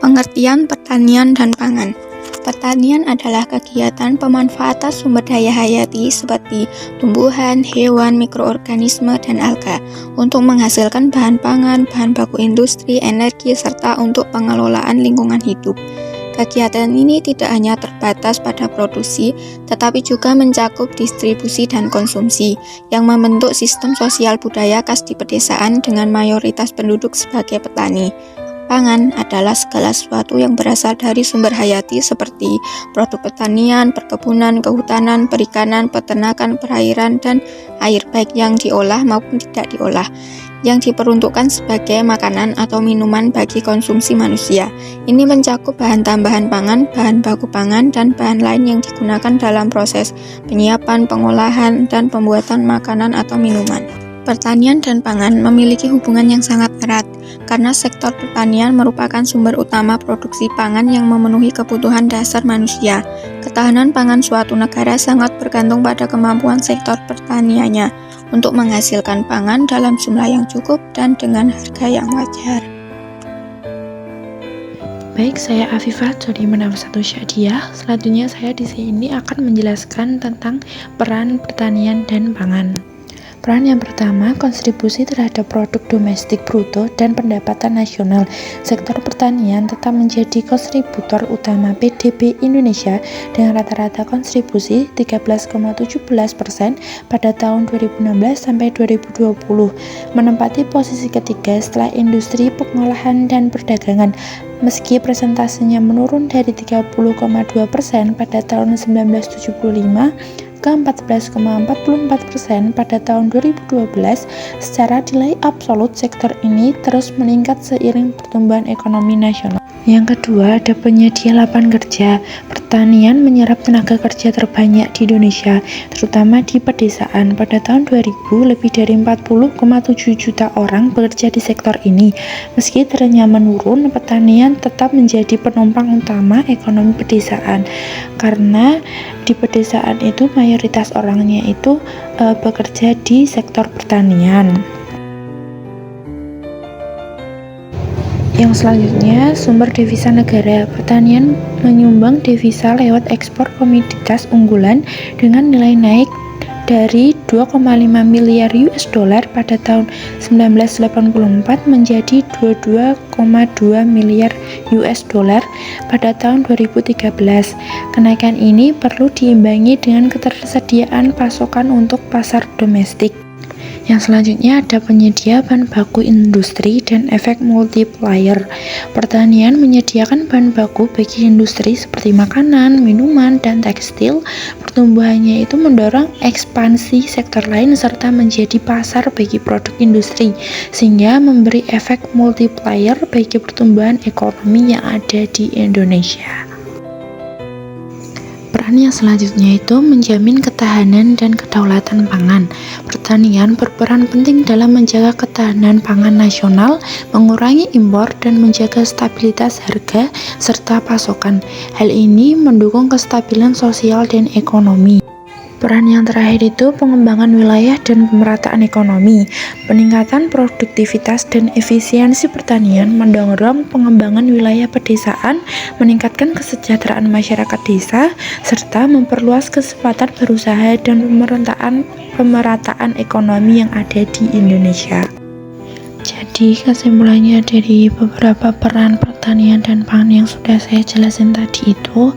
Pengertian pertanian dan pangan. Pertanian adalah kegiatan pemanfaatan sumber daya hayati seperti tumbuhan, hewan, mikroorganisme, dan alga untuk menghasilkan bahan pangan, bahan baku industri, energi, serta untuk pengelolaan lingkungan hidup. Kegiatan ini tidak hanya terbatas pada produksi, tetapi juga mencakup distribusi dan konsumsi, yang membentuk sistem sosial budaya khas di pedesaan dengan mayoritas penduduk sebagai petani. Pangan adalah segala sesuatu yang berasal dari sumber hayati seperti produk pertanian, perkebunan, kehutanan, perikanan, peternakan, perairan, dan air baik yang diolah maupun tidak diolah, yang diperuntukkan sebagai makanan atau minuman bagi konsumsi manusia. Ini mencakup bahan tambahan pangan, bahan baku pangan, dan bahan lain yang digunakan dalam proses penyiapan, pengolahan, dan pembuatan makanan atau minuman. Pertanian dan pangan memiliki hubungan yang sangat erat, karena sektor pertanian merupakan sumber utama produksi pangan yang memenuhi kebutuhan dasar manusia. Ketahanan pangan suatu negara sangat bergantung pada kemampuan sektor pertaniannya untuk menghasilkan pangan dalam jumlah yang cukup dan dengan harga yang wajar. Baik, saya Afifah dari Menawar 1 Syadiah. Selanjutnya saya di sini akan menjelaskan tentang peran pertanian dan pangan. Peran yang pertama, kontribusi terhadap produk domestik bruto dan pendapatan nasional. Sektor pertanian tetap menjadi kontributor utama PDB Indonesia dengan rata-rata kontribusi 13,17% pada tahun 2016 sampai 2020, menempati posisi ketiga setelah industri pengolahan dan perdagangan. Meski presentasinya menurun dari 30,2% pada tahun 1975 ke 14,44% pada tahun 2012, secara nilai absolut sektor ini terus meningkat seiring pertumbuhan ekonomi nasional. Yang kedua, ada penyedia lapangan kerja. Pertanian menyerap tenaga kerja terbanyak di Indonesia, terutama di pedesaan. Pada tahun 2000, lebih dari 40,7 juta orang bekerja di sektor ini. Meski trennya menurun, pertanian tetap menjadi penopang utama ekonomi pedesaan, karena di pedesaan itu mayoritas orangnya itu bekerja di sektor pertanian. Yang selanjutnya, sumber devisa negara. Pertanian menyumbang devisa lewat ekspor komoditas unggulan dengan nilai naik dari 2,5 miliar US dollar pada tahun 1984 menjadi 22,2 miliar US dollar pada tahun 2013. Kenaikan ini perlu diimbangi dengan ketersediaan pasokan untuk pasar domestik. Yang selanjutnya ada penyedia bahan baku industri dan efek multiplier. Pertanian menyediakan bahan baku bagi industri seperti makanan, minuman, dan tekstil. Pertumbuhannya itu mendorong ekspansi sektor lain serta menjadi pasar bagi produk industri, sehingga memberi efek multiplier bagi pertumbuhan ekonomi yang ada di Indonesia. Peran yang selanjutnya itu menjamin ketahanan dan kedaulatan pangan. Pertanian berperan penting dalam menjaga ketahanan pangan nasional, mengurangi impor, dan menjaga stabilitas harga serta pasokan. Hal ini mendukung kestabilan sosial dan ekonomi. Peran yang terakhir itu pengembangan wilayah dan pemerataan ekonomi. Peningkatan produktivitas dan efisiensi pertanian mendorong pengembangan wilayah pedesaan, meningkatkan kesejahteraan masyarakat desa, serta memperluas kesempatan berusaha dan pemerataan ekonomi yang ada di Indonesia. Jadi kesimpulannya dari beberapa peran pertanian dan pangan yang sudah saya jelasin tadi itu,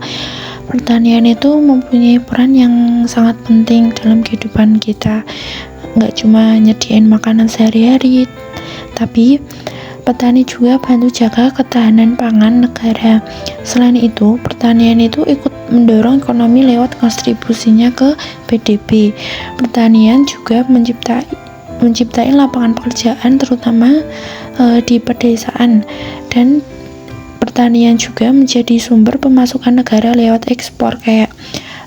pertanian itu mempunyai peran yang sangat penting dalam kehidupan kita. Nggak cuma nyediain makanan sehari-hari, tapi petani juga bantu jaga ketahanan pangan negara. Selain itu, pertanian itu ikut mendorong ekonomi lewat kontribusinya ke PDB. Pertanian juga menciptai lapangan pekerjaan terutama di pedesaan, dan pertanian juga menjadi sumber pemasukan negara lewat ekspor, kayak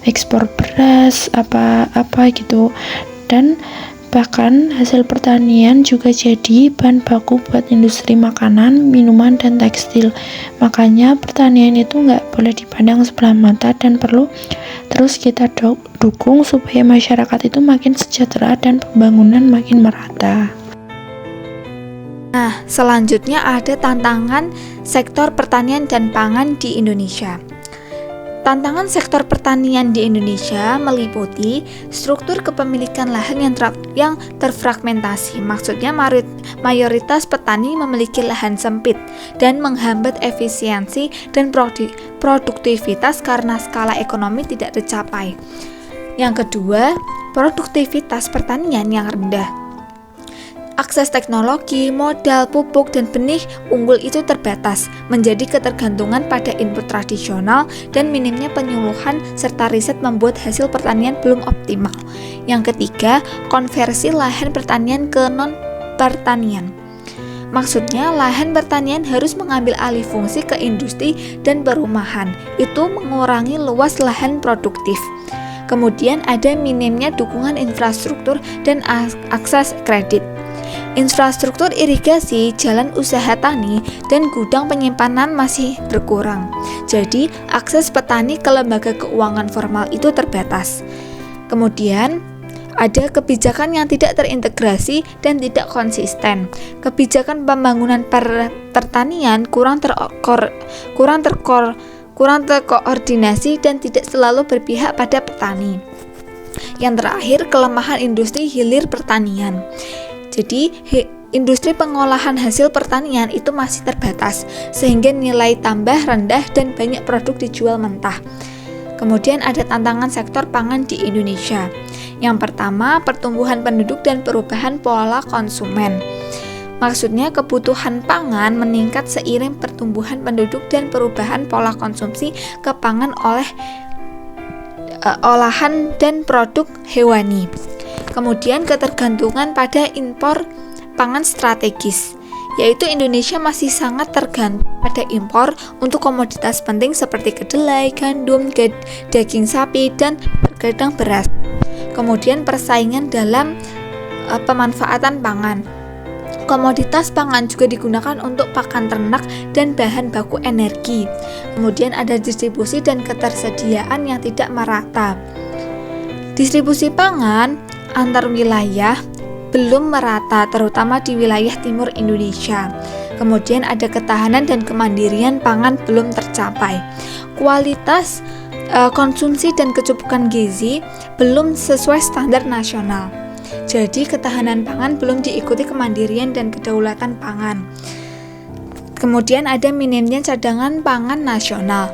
ekspor beras apa gitu, dan bahkan hasil pertanian juga jadi bahan baku buat industri makanan, minuman, dan tekstil. Makanya pertanian itu nggak boleh dipandang sebelah mata dan perlu terus kita dukung supaya masyarakat itu makin sejahtera dan pembangunan makin merata. Nah, selanjutnya ada tantangan sektor pertanian dan pangan di Indonesia. Tantangan sektor pertanian di Indonesia meliputi struktur kepemilikan lahan yang terfragmentasi. Maksudnya mayoritas petani memiliki lahan sempit dan menghambat efisiensi dan produktivitas karena skala ekonomi tidak tercapai. Yang kedua, produktivitas pertanian yang rendah. Akses teknologi, modal, pupuk, dan benih unggul itu terbatas, menjadi ketergantungan pada input tradisional dan minimnya penyuluhan serta riset membuat hasil pertanian belum optimal. Yang ketiga, konversi lahan pertanian ke non-pertanian. Maksudnya, lahan pertanian harus mengambil alih fungsi ke industri dan perumahan. Itu mengurangi luas lahan produktif. Kemudian ada minimnya dukungan infrastruktur dan akses kredit. Infrastruktur irigasi, jalan usaha tani, dan gudang penyimpanan masih berkurang. Jadi, akses petani ke lembaga keuangan formal itu terbatas. Kemudian, ada kebijakan yang tidak terintegrasi dan tidak konsisten. Kebijakan pembangunan pertanian kurang terkoordinasi dan tidak selalu berpihak pada petani. Yang terakhir, kelemahan industri hilir pertanian. Jadi, industri pengolahan hasil pertanian itu masih terbatas, sehingga nilai tambah rendah dan banyak produk dijual mentah. Kemudian ada tantangan sektor pangan di Indonesia. Yang pertama, pertumbuhan penduduk dan perubahan pola konsumen. Maksudnya kebutuhan pangan meningkat seiring pertumbuhan penduduk dan perubahan pola konsumsi ke pangan oleh olahan dan produk hewani. Kemudian ketergantungan pada impor pangan strategis, yaitu Indonesia masih sangat tergantung pada impor untuk komoditas penting seperti kedelai, gandum, daging sapi, dan terkadang beras. Kemudian persaingan dalam pemanfaatan pangan. Komoditas pangan juga digunakan untuk pakan ternak dan bahan baku energi. Kemudian ada distribusi dan ketersediaan yang tidak merata. Distribusi pangan antar wilayah belum merata, terutama di wilayah timur Indonesia. Kemudian ada ketahanan dan kemandirian pangan belum tercapai. Kualitas konsumsi dan kecukupan gizi belum sesuai standar nasional. Jadi ketahanan pangan belum diikuti kemandirian dan kedaulatan pangan. Kemudian ada minimnya cadangan pangan nasional.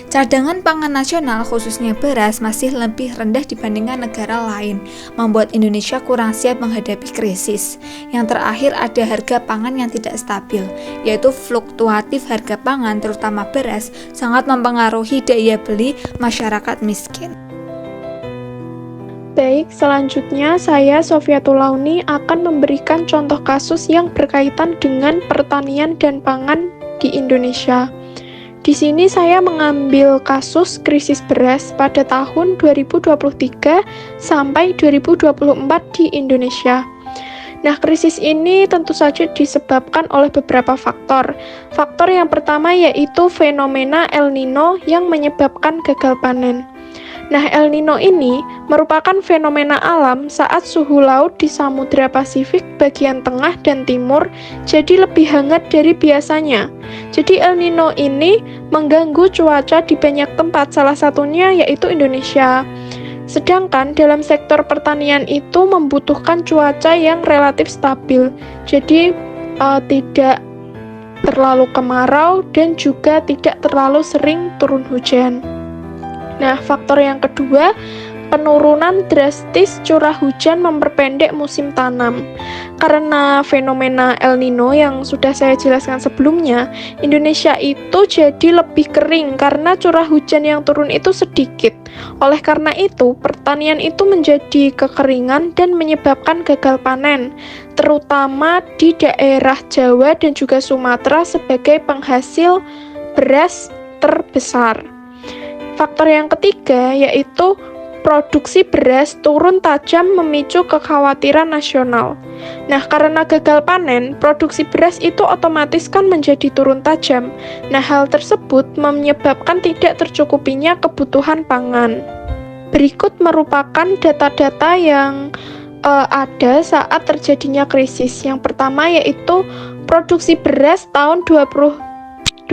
Cadangan pangan nasional khususnya beras masih lebih rendah dibandingkan negara lain, membuat Indonesia kurang siap menghadapi krisis. Yang terakhir ada harga pangan yang tidak stabil, yaitu fluktuatif harga pangan terutama beras sangat mempengaruhi daya beli masyarakat miskin. Baik, selanjutnya saya Sofiatul Launi akan memberikan contoh kasus yang berkaitan dengan pertanian dan pangan di Indonesia. Di sini saya mengambil kasus krisis beras pada tahun 2023 sampai 2024 di Indonesia. Nah, krisis ini tentu saja disebabkan oleh beberapa faktor. Faktor yang pertama yaitu fenomena El Nino yang menyebabkan gagal panen. Nah, El Nino ini merupakan fenomena alam saat suhu laut di Samudra Pasifik bagian tengah dan timur jadi lebih hangat dari biasanya. Jadi El Nino ini mengganggu cuaca di banyak tempat, salah satunya yaitu Indonesia. Sedangkan dalam sektor pertanian itu membutuhkan cuaca yang relatif stabil, jadi tidak terlalu kemarau dan juga tidak terlalu sering turun hujan. Nah, faktor yang kedua, penurunan drastis curah hujan memperpendek musim tanam. Karena fenomena El Nino yang sudah saya jelaskan sebelumnya, Indonesia itu jadi lebih kering karena curah hujan yang turun itu sedikit. Oleh karena itu, pertanian itu menjadi kekeringan dan menyebabkan gagal panen, terutama di daerah Jawa dan juga Sumatera sebagai penghasil beras terbesar. Faktor yang ketiga yaitu produksi beras turun tajam memicu kekhawatiran nasional. Nah, karena gagal panen, produksi beras itu otomatis kan menjadi turun tajam. Nah, hal tersebut menyebabkan tidak tercukupinya kebutuhan pangan. Berikut merupakan data-data yang ada saat terjadinya krisis. Yang pertama yaitu Produksi beras tahun 2023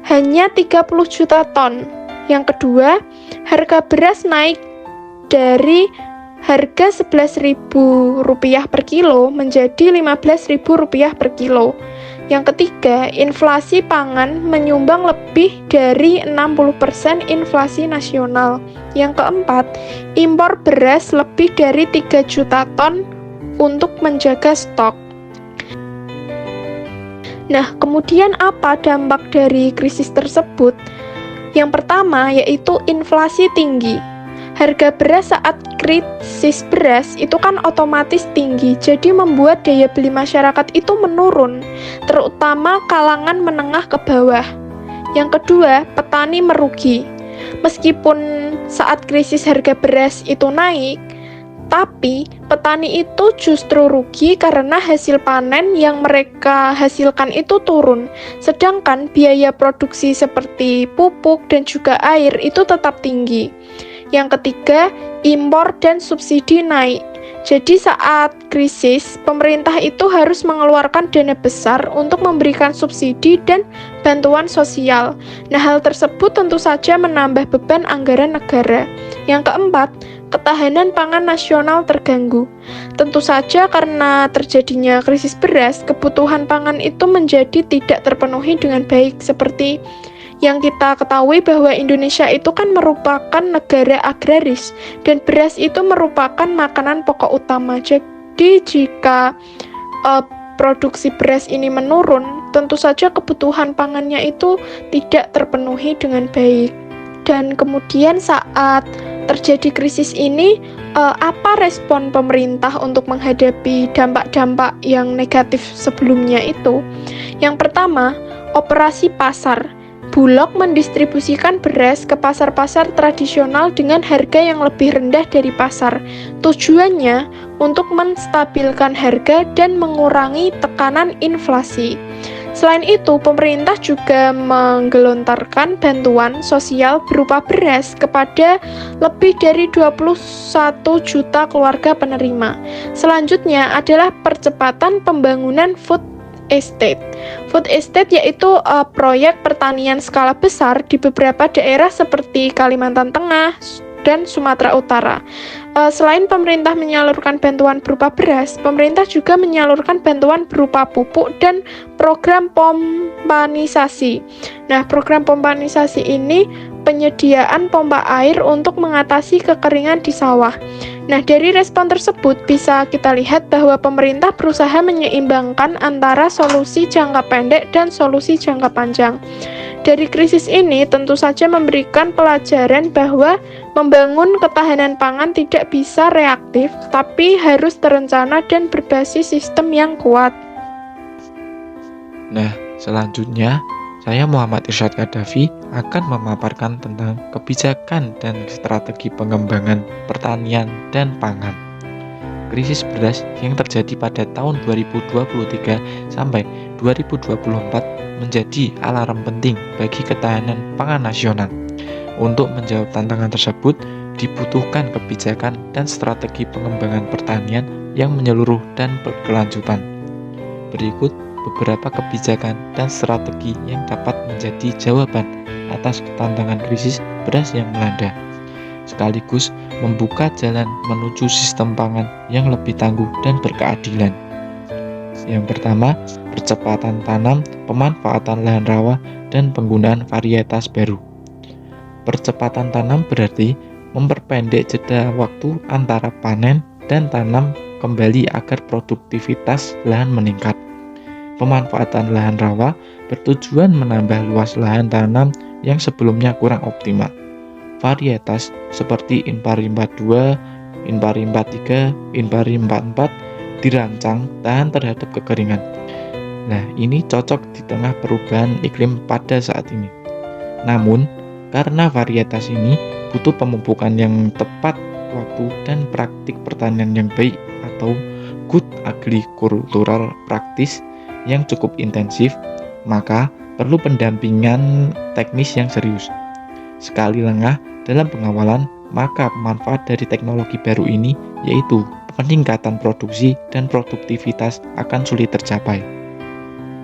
hanya 30 juta ton. Yang kedua, harga beras naik dari harga Rp11.000 per kilo menjadi Rp15.000 per kilo. Yang ketiga, inflasi pangan menyumbang lebih dari 60% inflasi nasional. Yang keempat, impor beras lebih dari 3 juta ton untuk menjaga stok. Nah, kemudian apa dampak dari krisis tersebut? Yang pertama yaitu inflasi tinggi. Harga beras saat krisis beras itu kan otomatis tinggi, jadi membuat daya beli masyarakat itu menurun, terutama kalangan menengah ke bawah. Yang kedua, petani merugi. Meskipun saat krisis harga beras itu naik, tapi petani itu justru rugi karena hasil panen yang mereka hasilkan itu turun. Sedangkan biaya produksi seperti pupuk dan juga air itu tetap tinggi. Yang ketiga, impor dan subsidi naik. Jadi saat krisis, pemerintah itu harus mengeluarkan dana besar untuk memberikan subsidi dan bantuan sosial. Nah, hal tersebut tentu saja menambah beban anggaran negara. Yang keempat, ketahanan pangan nasional terganggu. Tentu saja karena terjadinya krisis beras, kebutuhan pangan itu menjadi tidak terpenuhi dengan baik, seperti yang kita ketahui bahwa Indonesia itu kan merupakan negara agraris dan beras itu merupakan makanan pokok utama. Jadi jika produksi beras ini menurun, tentu saja kebutuhan pangannya itu tidak terpenuhi dengan baik. Dan kemudian saat terjadi krisis ini, apa respon pemerintah untuk menghadapi dampak-dampak yang negatif sebelumnya itu? Yang pertama, operasi pasar. Bulog mendistribusikan beras ke pasar-pasar tradisional dengan harga yang lebih rendah dari pasar. Tujuannya untuk menstabilkan harga dan mengurangi tekanan inflasi. Selain itu, pemerintah juga menggelontorkan bantuan sosial berupa beras kepada lebih dari 21 juta keluarga penerima. Selanjutnya adalah percepatan pembangunan food estate. Food estate yaitu proyek pertanian skala besar di beberapa daerah seperti Kalimantan Tengah dan Sumatera Utara. Selain pemerintah menyalurkan bantuan berupa beras, pemerintah juga menyalurkan bantuan berupa pupuk dan program pompanisasi. Nah, program pompanisasi ini penyediaan pompa air untuk mengatasi kekeringan di sawah. Nah, dari respon tersebut bisa kita lihat bahwa pemerintah berusaha menyeimbangkan antara solusi jangka pendek dan solusi jangka panjang. Dari krisis ini tentu saja memberikan pelajaran bahwa membangun ketahanan pangan tidak bisa reaktif, tapi harus terencana dan berbasis sistem yang kuat. Nah, selanjutnya saya Muhammad Irsyad Kadafi akan memaparkan tentang kebijakan dan strategi pengembangan pertanian dan pangan. Krisis beras yang terjadi pada tahun 2023 sampai 2024 menjadi alarm penting bagi ketahanan pangan nasional. Untuk menjawab tantangan tersebut, dibutuhkan kebijakan dan strategi pengembangan pertanian yang menyeluruh dan berkelanjutan. Berikut beberapa kebijakan dan strategi yang dapat menjadi jawaban atas tantangan krisis beras yang melanda, sekaligus membuka jalan menuju sistem pangan yang lebih tangguh dan berkeadilan. Yang pertama, percepatan tanam, pemanfaatan lahan rawa, dan penggunaan varietas baru. Percepatan tanam berarti memperpendek jeda waktu antara panen dan tanam kembali agar produktivitas lahan meningkat. Pemanfaatan lahan rawa bertujuan menambah luas lahan tanam yang sebelumnya kurang optimal. Varietas seperti Inpari 42, Inpari 43, Inpari 44 dirancang tahan terhadap kekeringan. Nah, ini cocok di tengah perubahan iklim pada saat ini. Namun, karena varietas ini butuh pemupukan yang tepat waktu dan praktik pertanian yang baik atau good agricultural practice yang cukup intensif, maka perlu pendampingan teknis yang serius. Sekali lengah dalam pengawalan, maka manfaat dari teknologi baru ini yaitu peningkatan produksi dan produktivitas akan sulit tercapai.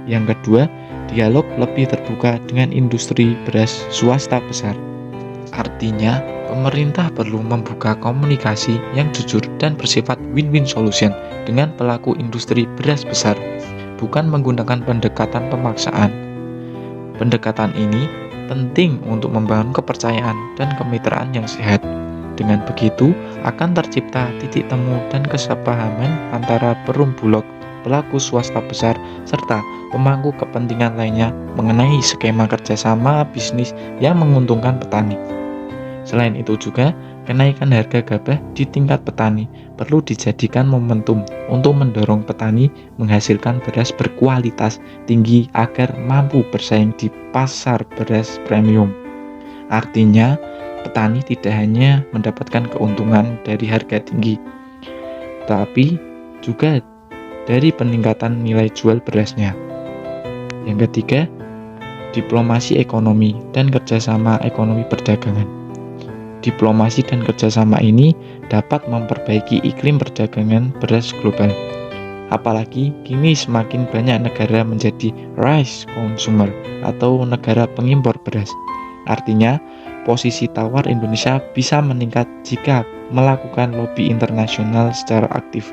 Yang kedua, dialog lebih terbuka dengan industri beras swasta besar. Artinya, pemerintah perlu membuka komunikasi yang jujur dan bersifat win-win solution dengan pelaku industri beras besar, bukan menggunakan pendekatan pemaksaan. Pendekatan ini penting untuk membangun kepercayaan dan kemitraan yang sehat. Dengan begitu, akan tercipta titik temu dan kesepahaman antara perum bulog, pelaku swasta besar, serta pemangku kepentingan lainnya mengenai skema kerjasama bisnis yang menguntungkan petani. Selain itu juga, kenaikan harga gabah di tingkat petani perlu dijadikan momentum untuk mendorong petani menghasilkan beras berkualitas tinggi agar mampu bersaing di pasar beras premium. Artinya, petani tidak hanya mendapatkan keuntungan dari harga tinggi, tapi juga dari peningkatan nilai jual berasnya. Yang ketiga, diplomasi ekonomi dan kerjasama ekonomi perdagangan. Diplomasi dan kerjasama ini dapat memperbaiki iklim perdagangan beras global. Apalagi kini semakin banyak negara menjadi rice consumer atau negara pengimpor beras. Artinya, posisi tawar Indonesia bisa meningkat jika melakukan lobby internasional secara aktif.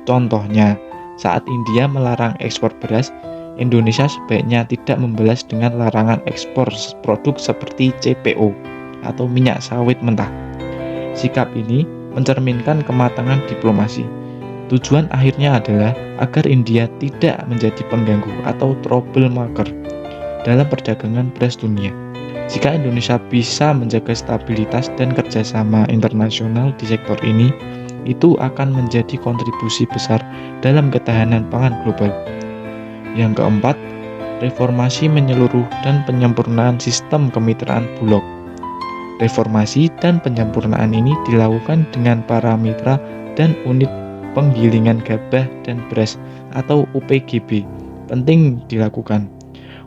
Contohnya, saat India melarang ekspor beras, Indonesia sebaiknya tidak membalas dengan larangan ekspor produk seperti CPO atau minyak sawit mentah. Sikap ini mencerminkan kematangan diplomasi. Tujuan akhirnya adalah agar India tidak menjadi pengganggu atau troublemaker dalam perdagangan beras dunia. Jika Indonesia bisa menjaga stabilitas dan kerjasama internasional di sektor ini, itu akan menjadi kontribusi besar dalam ketahanan pangan global. Yang keempat, reformasi menyeluruh dan penyempurnaan sistem kemitraan bulog. Reformasi dan penyempurnaan ini dilakukan dengan para mitra dan unit penggilingan gabah dan beras atau UPGB. Penting dilakukan.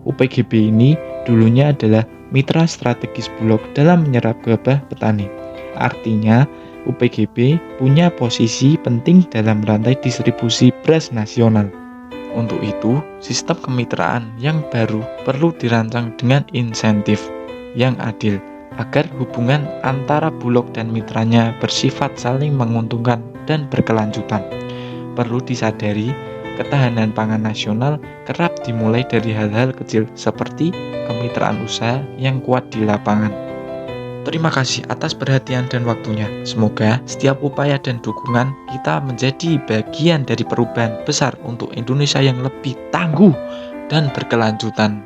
UPGB ini dulunya adalah mitra strategis bulog dalam menyerap gabah petani. Artinya, UPGB punya posisi penting dalam rantai distribusi beras nasional. Untuk itu, sistem kemitraan yang baru perlu dirancang dengan insentif yang adil, agar hubungan antara bulog dan mitranya bersifat saling menguntungkan dan berkelanjutan. Perlu disadari, ketahanan pangan nasional kerap dimulai dari hal-hal kecil seperti kemitraan usaha yang kuat di lapangan. Terima kasih atas perhatian dan waktunya. Semoga setiap upaya dan dukungan kita menjadi bagian dari perubahan besar untuk Indonesia yang lebih tangguh dan berkelanjutan.